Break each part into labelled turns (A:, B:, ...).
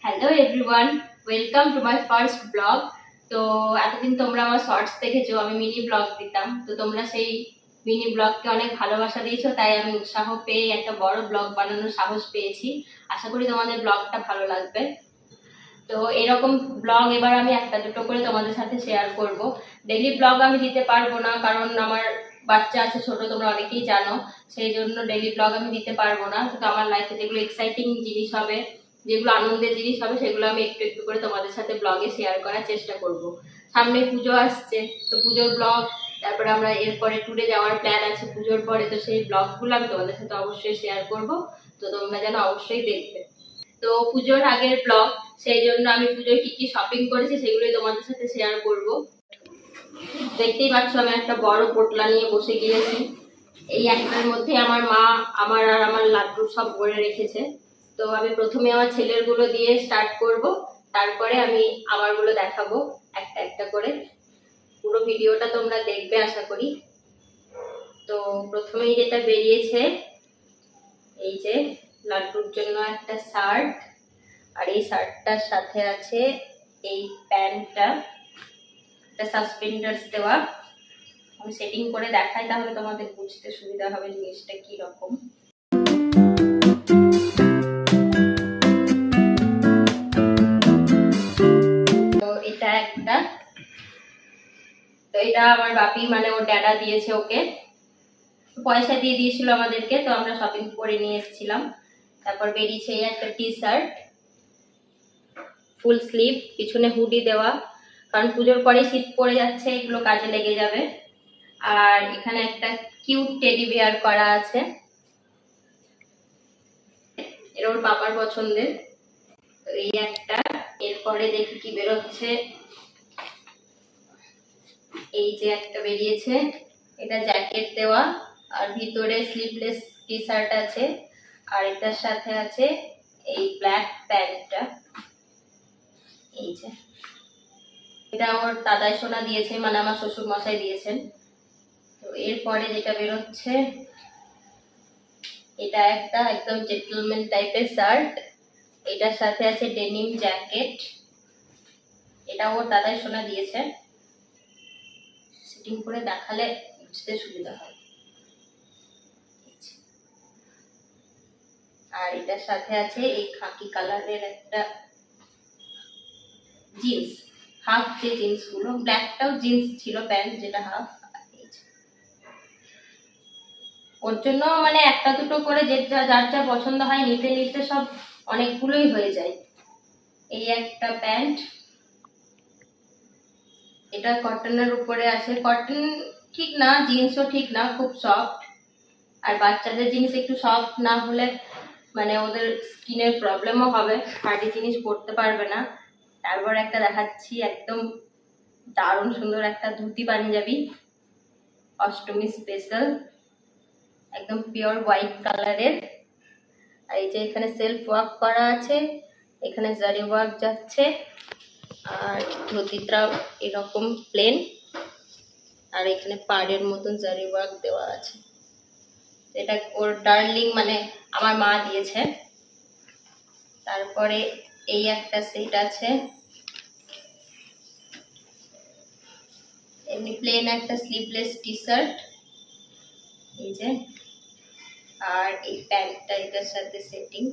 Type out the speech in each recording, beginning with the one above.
A: Hello everyone, welcome to my first blog. তো এতদিন তোমরা আমার শর্টস দেখেছো, আমি মিনি ব্লগ দিতাম। তো তোমরা সেই মিনি ব্লগকে অনেক ভালোবাসা দিয়েছো, তাই আমি উৎসাহ পেয়ে একটা বড় ব্লগ বানানোর সাহস পেয়েছি। আশা করি তোমাদের ব্লগটা ভালো লাগবে। তো এরকম ব্লগ এবার আমি একটা দুটো করে তোমাদের সাথে শেয়ার করব। ডেইলি ব্লগ আমি দিতে পারবো না, কারণ আমার বাচ্চা আছে ছোট, তোমরা অনেকেই জানো। সেই জন্য ডেইলি ব্লগ আমি দিতে পারবো না, কিন্তু আমার লাইফে যেগুলো এক্সাইটিং জিনিস হবে, যেগুলো আনন্দের জিনিস হবে, সেগুলো আমি একটু একটু করে তোমাদের সাথে ব্লগে শেয়ার করার চেষ্টা করব। সামনে পুজো আসছে, তো পুজোর ব্লগ, তারপরে আমরা এরপরে ট্যুরে যাওয়ার প্ল্যান আছে পুজোর পরে, তো সেই ব্লগগুলো আমি তোমাদের সাথে অবশ্যই শেয়ার করব। তো তোমরা যেন অবশ্যই দেখবে। তো পুজোর আগের ব্লগ, সেই জন্য আমি পুজোয় কি কি শপিং করেছি সেগুলোই তোমাদের সাথে শেয়ার করব। দেখতেই পাচ্ছ আমি একটা বড় পোটলা নিয়ে বসে গিয়েছি। এই একটার মধ্যে আমার মা আমার আর আমার লাড্ডু সব ভরে রেখেছে। তো আমি প্রথমে আমার ছেলের গুলো দিয়ে স্টার্ট করব, তারপরে আমি আমারগুলো দেখাবো একটা একটা করে। পুরো ভিডিওটা তোমরা দেখবে আশা করি। তো প্রথমেই যেটা বেরিয়েছে, এই যে লাড্ডুর জন্য একটা শার্ট, আর এই শার্টটার সাথে আছে এই প্যান্টটা, একটা সাসপেন্ডার্স দেওয়া। আমি সেটিং করে দেখাই, তাহলে তোমাদের বুঝতে সুবিধা হবে জিনিসটা কি রকম। তো এটা একটা, তো এটা আমার বাপি মানে ওর ড্যাডা দিয়েছে ওকে, পয়সা দিয়ে দিয়েছিল আমাদেরকে, তো আমরা শপিং করে নিয়ে এসেছিলাম। তারপর বেরিয়েছে এই একটা টি শার্ট, ফুল স্লিভ, পিছনে হুডি দেওয়া, কারণ পুজোর পরে শীত পড়ে যাচ্ছে, এগুলো কাজে লেগে যাবে। আর এখানে একটা কিউট টেডি বিয়ার করা আছে, এটা ওর পাপার পছন্দের। তো এই একটা, এরপরে দেখি কি বেরোচ্ছে। এই যে একটা বেরিয়েছে, এটা জ্যাকেট দেওয়া, আর ভিতরে স্লিভলেস টি শার্ট আছে, আর এটার সাথে আছে এই ব্ল্যাক প্যান্টটা। এই যে এটা আমার দাদাই সোনা দিয়েছে, মানে আমার শ্বশুর মশাই দিয়েছেন। তো এরপরে যেটা বেরোচ্ছে, এটা একটা একদম জেন্টলম্যান টাইপের শার্ট, এটার সাথে আছে ডেনিম জ্যাকেট, এটা ওর দাদাই সোনা দিয়েছে। সেটিং করে দেখালে বুঝতে সুবিধা হয়। আর এটার সাথে আছে এই খাকি কালারের একটা জিন্স, হাফ, যে জিন্স গুলো, ব্ল্যাকটাও জিন্স ছিল প্যান্ট, যেটা হাফ। ওর জন্য মানে একটা দুটো করে যে যার যা পছন্দ হয় নিতে নিতে সব অনেকগুলোই হয়ে যায়। এই একটা প্যান্ট, এটা কটনের উপরে আছে, কটন ঠিক না, জিন্সও ঠিক না, খুব সফট। আর বাচ্চাদের জিনিস একটু সফট না হলে মানে ওদের স্কিনের প্রবলেমও হবে, হার্ডি জিনিস পরতে পারবে না। তারপর একটা দেখাচ্ছি, একদম দারুণ সুন্দর একটা ধুতি পাঞ্জাবি, অষ্টমী স্পেশাল, একদম পিওর হোয়াইট কালারের। আর এই যে এখানে সেলফ ওয়ার্ক করা আছে, এখানে জারি ওয়ার্ক যাচ্ছে, আর ধুতিটা এরকম প্লেন, আর এখানে পাড়ের মতন জারি ওয়ার্ক দেওয়া আছে। এটা ওর ডার্লিং মানে আমার মা দিয়েছে। তারপরে এই একটা সেট আছে, এমনি প্লেন একটা স্লিভলেস টি শার্ট, এই যে, আর এই প্যান্টটা এটার সাথে সেটিং।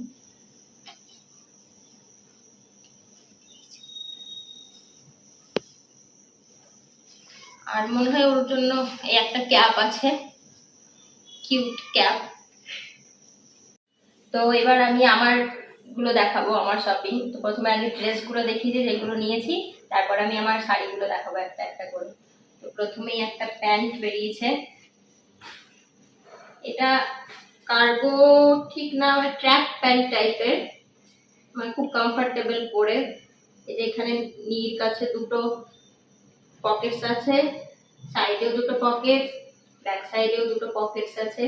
A: আর মনে হয় ওর জন্য এই একটা ক্যাপ আছে, কিউট ক্যাপ। তো এবার আমি আমার গুলো দেখাবো, আমার শপিং। তো প্রথমে আগে ড্রেস গুলো দেখিয়ে দিই যেগুলো নিয়েছি, তারপর আমি আমার শাড়িগুলো দেখাবো একটা একটা করে। তো প্রথমেই একটা প্যান্ট বেরিয়েছে, এটা কার্গো ঠিক না, ট্র্যাক প্যান্ট টাইপের, মানে খুব কমফোর্টেবল পরে। এই যে এখানে নির কাছে দুটো পকেটস আছে, সাইডেও দুটো পকেট, ব্যাক সাইডেও দুটো পকেটস আছে।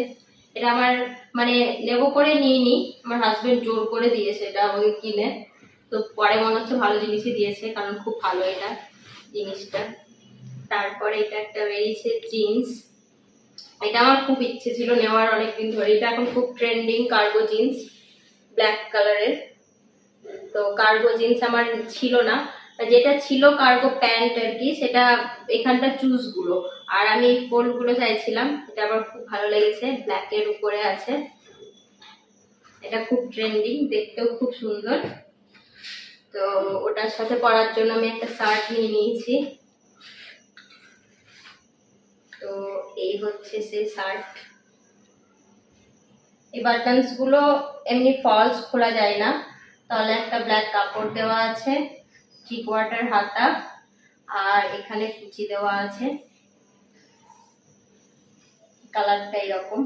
A: এটা আমার মানে নেব করে নিইনি, আমার হাজবেন্ড জোর করে দিয়েছে এটা আমাকে কিনে। তো পরে মনে হচ্ছে ভালো জিনিসই দিয়েছে, কারণ খুব ভালো এটা জিনিসটা। তারপরে এটা একটা বেরিয়েছে জিন্স, এটা আমার খুব ইচ্ছে ছিল নেওয়ার অনেকদিন ধরে, এটা এখন খুব ট্রেন্ডিং, কার্গো জিন্স, ব্ল্যাক কালারের। তো কার্গো জিন্স আমার ছিল না, যেটা ছিল কার্গো প্যান্ট আর কি, সেটা এখানটা চুজগুলো, আর আমি ফোল্ডগুলো চাইছিলাম। এটা আমার খুব ভালো লেগেছে, ব্ল্যাকের উপরে আছে, এটা খুব ট্রেন্ডিং, দেখতেও খুব সুন্দর। তো ওটার সাথে পরার জন্য আমি একটা শার্ট নিয়ে নিয়েছি। তো এই হচ্ছে সেই শার্ট। এই বাটনস গুলো এমনি ফলস খোলা যায় না, তাহলে একটা ব্ল্যাক কাপড় দেওয়া আছে, থ্রি কোয়ার্টার হাতা, আর এখানে কুচি দেওয়া আছে। কালারটা এরকম।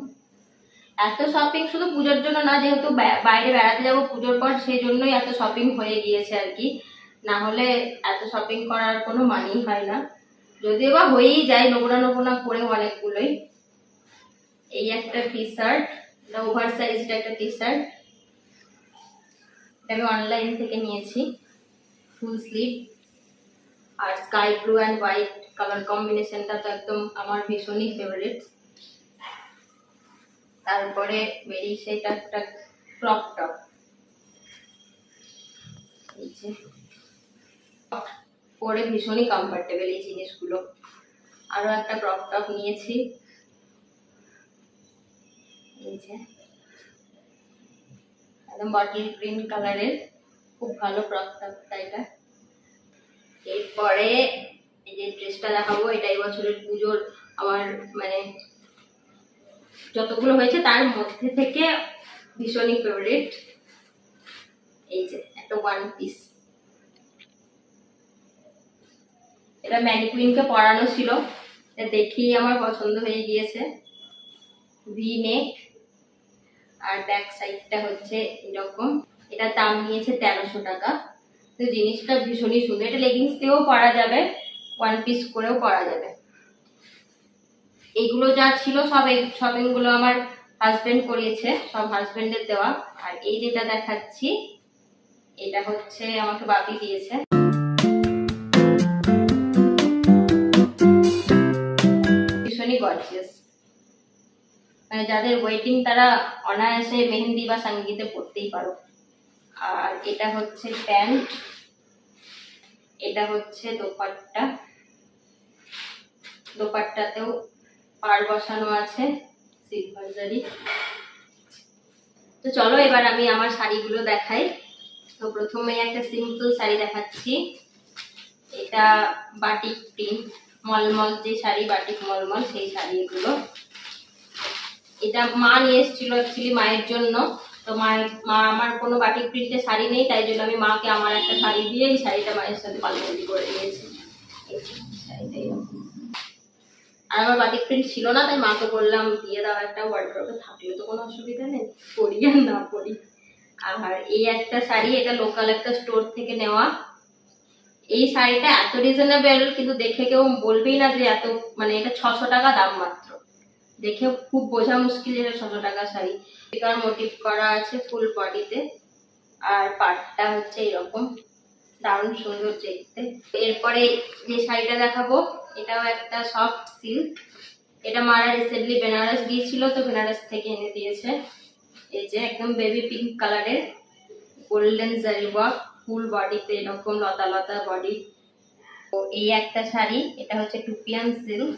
A: এত শপিং শুধু পুজোর জন্য না, যেহেতু বাইরে বেড়াতে যাবো পুজোর পর, সেই জন্যই এত শপিং হয়ে গিয়েছে আর কি, না হলে এত শপিং করার কোনো মানেই হয় না, যদিও বা হয়েই যায় নোংরা নোংরা করে অনেকগুলোই। এই একটা টি শার্ট, এটা ওভার সাইজড একটা টি শার্ট, এটা আমি অনলাইন থেকে নিয়েছি, ফুল স্লিভ, আর sky blue and white colour কম্বিনেশনটা তো একদম আমার ভীষণই ফেভারিট। তারপরে বেরিয়েছে এটা একটা ক্রপ টপ, পরে ভীষণই কমফোর্টেবল এই জিনিসগুলো। আরো একটা ক্রপ টপ নিয়েছি, এই যে একদম বটল গ্রিন কালারের, খুব ভালো ক্রপ টপটা এটা। এরপরে এই যে ড্রেসটা দেখাবো, এটা এই বছরের পুজোর আমার মানে যতগুলো হয়েছে তার মধ্যে থেকে ভীষণই ফেভারিট। এই যে একটা ওয়ান পিস, এটা ম্যানিকুইনকে পরানো ছিল, এটা দেখেই আমার পছন্দ হয়ে গিয়েছে। ভি নেক, আর ব্যাক সাইডটা হচ্ছে এরকম। এটার দাম নিয়েছে 1300 টাকা। তো জিনিসটা ভীষণই সুন্দর, এটা লেগিংস দিয়েও পরা যাবে, ওয়ান পিস করেও পরা যাবে। এইগুলো যা ছিল সব এই শপিং গুলো আমার হাজবেন্ড করিয়েছে, সব হাজবেন্ডের দেওয়া। আর এই যেটা দেখাচ্ছি এটা হচ্ছে আমাকে বাপি দিয়েছে। ভীষণই গর্জিয়াস, মানে যাদের ওয়েটিং তারা অনায়াসে মেহেন্দি বা সঙ্গীতে পড়তেই পারো। আর এটা হচ্ছে প্যান্ট, এটা হচ্ছে দোপাট্টা, দোপাট্টাতেও পাড় বসানো আছে সিলভার জারি। তো চলো এবার আমি আমার শাড়িগুলো দেখাই। তো প্রথমে একটা সিম্পল শাড়ি দেখাচ্ছি, এটা বাটিক প্রিন্ট মলমল যে শাড়ি, বাটিক মলমল সেই শাড়ি এগুলো। এটা মা নিয়ে এসেছিল অ্যাকচুয়ালি মায়ের জন্য, তো মা আমার কোনো বাটিক প্রিন্টের শাড়ি নেই, তাই জন্য আমি মাকে আমার একটা শাড়ি দিয়ে এই শাড়িটা মায়ের সাথে পাল্টাপাল্টি করে দিয়েছি। আর আমার বাটিক প্রিন্ট ছিল না, তাই মাকে বললাম দিয়ে দাও একটা, ওয়ার্ড্রবে থাকলে তো কোনো অসুবিধা নেই, পরি আর না পরি। আর এই একটা শাড়ি, এটা লোকাল একটা স্টোর থেকে নেওয়া। এই শাড়িটা এত রিজনেবল, কিন্তু দেখে কেউ বলবেই না যে এত, মানে এটা 600 টাকা দাম মাত্র, দেখে খুব বোঝা মুশকিল এটা 600 টাকা শাড়ি। এটার মোটিভ করা আছে ফুল বডিতে, আর পাটটা হচ্ছে এরকম, দারুণ সুন্দর দেখতে। এরপরে যে শাড়িটা দেখাবো এটাও একটা সফট সিল্ক, এটা মারা রিসেন্টলি বেনারস গিয়েছিল, তো বেনারস থেকে এনে দিয়েছে। এই যে একদম বেবি পিঙ্ক কালারের, গোল্ডেন জারি ওয়ার্ক, ফুল বডিতে এরকম লতা লতা বডি। তো এই একটা শাড়ি, এটা হচ্ছে টুপিয়ান সিল্ক,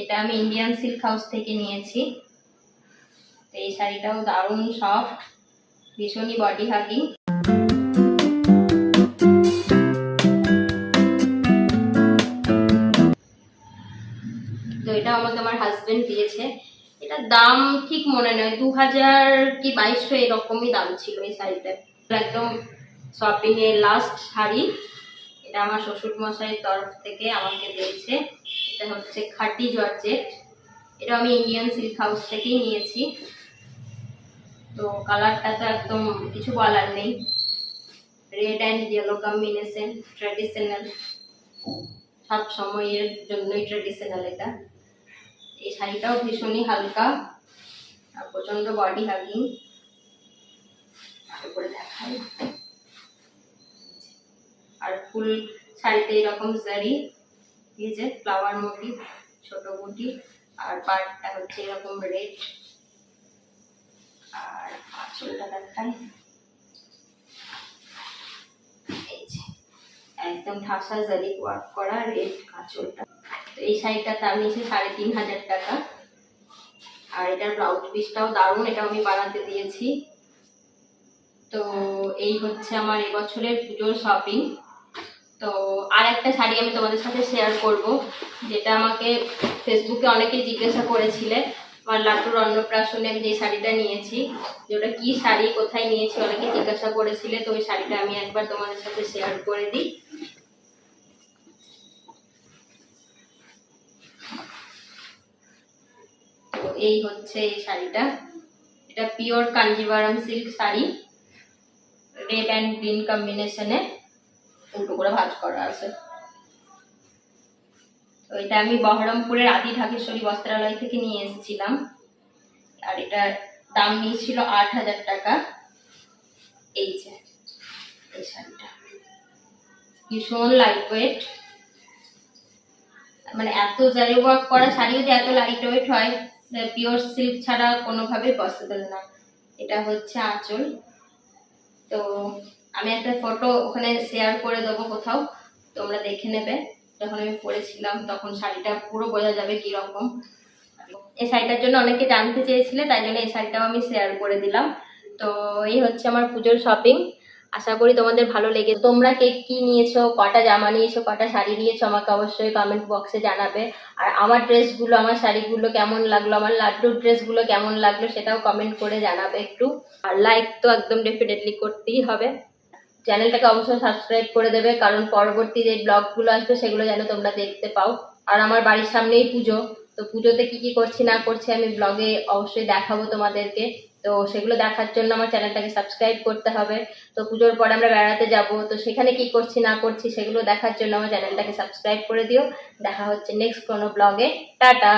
A: এটা আমি ইন্ডিয়ান সিল্ক হাউস থেকে নিয়েছি। তো এই শাড়িটাও দারুণ সফট, ভীষণই বডি হাগিং। তো এটা আমাকে আমার হাজবেন্ড দিয়েছে, এটার দাম ঠিক মনে নেই, 2000 কি 2200 এরকমই দাম ছিল এই শাড়িটা। একদম শপিং এর লাস্ট শাড়ি, এটা আমার শ্বশুর মশাইয়ের তরফ থেকে আমাকে দিয়েছে। এটা হচ্ছে খাঁটি জর্জেট, এটা আমি ইন্ডিয়ান সিল্ক হাউস থেকেই নিয়েছি। তো কালারটা তো একদম কিছু বলার নেই, red and yellow combination, traditional, সব সময়ের জন্যই ট্র্যাডিশনাল এটা। এই শাড়িটাও ভীষণই হালকা আর প্রচন্ড বডি হাগিং। তারপরে দেখাই, আর ফুল শাড়িতে এরকম জারি, এই যে ফ্লাওয়ার মোটিভ, ছোট বুটি, আর পাড়টা হচ্ছে এরকম রেড। আর আঁচলটা দেখাই, একদম ঠাসা জারি ওয়ার্ক করা রেড আঁচলটা। তো এই শাড়িটার দাম নিয়েছে 3,500 টাকা। আর এটার ব্লাউজ পিসটাও দারুণ, এটা আমি বানাতে দিয়েছি। তো এই হচ্ছে আমার এবছরের পুজোর শপিং। তো আর একটা শাড়ি আমি তোমাদের সাথে শেয়ার করব, যেটা আমাকে ফেসবুকে অনেকেই জিজ্ঞাসা করেছিলে। আমার লাটুর অন্নপ্রাশনে আমি যে শাড়িটা নিয়েছি, যে ওটা কি শাড়ি, কোথায় নিয়েছি, অনেকে জিজ্ঞাসা করেছিলে। তো ওই শাড়িটা আমি একবার তোমাদের সাথে শেয়ার করে দিই। তো এই হচ্ছে এই শাড়িটা, এটা pure Kanjivaram silk sari, red and green কম্বিনেশনে উল্টো করে ভাঁজ করা আছে। তো এটা আমি বহরমপুরের আদি ঢাকেশ্বরী বস্ত্রালয় থেকে নিয়ে এসেছিলাম। আর এটার দাম নিয়েছিল 8,000 টাকা। এই যে এই শাড়িটা ভীষণ লাইট ওয়েট, মানে এত জারি ওয়ার্ক করা শাড়িও যে এত লাইট ওয়েট হয়, পিওর সিল্ক ছাড়া কোনোভাবেই পসিবল না। এটা হচ্ছে আঁচল। তো আমি একটা ফটো ওখানে শেয়ার করে দেবো কোথাও, তোমরা দেখে নেবে। যখন আমি পরেছিলাম তখন শাড়িটা পুরো বোঝা যাবে কিরকম। এই শাড়িটার জন্য অনেকে জানতে চেয়েছিলে, তাই জন্য এই শাড়িটাও আমি শেয়ার করে দিলাম। তো এই হচ্ছে আমার পুজোর শপিং। আশা করি তোমাদের ভালো লেগে। তোমরা কে কি নিয়েছো, কটা জামা নিয়েছো, কটা শাড়ি নিয়েছো, আমাকে অবশ্যই কমেন্ট বক্সে জানাবে। আর আমার ড্রেসগুলো, আমার শাড়িগুলো কেমন লাগলো, আমার লাড্ডুর ড্রেসগুলো কেমন লাগলো সেটাও কমেন্ট করে জানাবে একটু। আর লাইক তো একদম ডেফিনেটলি করতেই হবে। চ্যানেলটাকে অবশ্যই সাবস্ক্রাইব করে দেবে, কারণ পরবর্তী যে ব্লগগুলো আসবে সেগুলো যেন তোমরা দেখতে পাও। আর আমার বাড়ির সামনেই পুজো, তো পুজোতে কি কি করছি না করছি আমি ব্লগে অবশ্যই দেখাবো তোমাদেরকে। তো সেগুলো দেখার জন্য আমার চ্যানেলটাকে সাবস্ক্রাইব করতে হবে। তো পুজোর পরে আমরা বেড়াতে যাব, তো সেখানে কি করছি না করছি সেগুলো দেখার জন্য আমার চ্যানেলটাকে সাবস্ক্রাইব করে দিও। দেখা হচ্ছে নেক্সট কোনো ব্লগে। টাটা।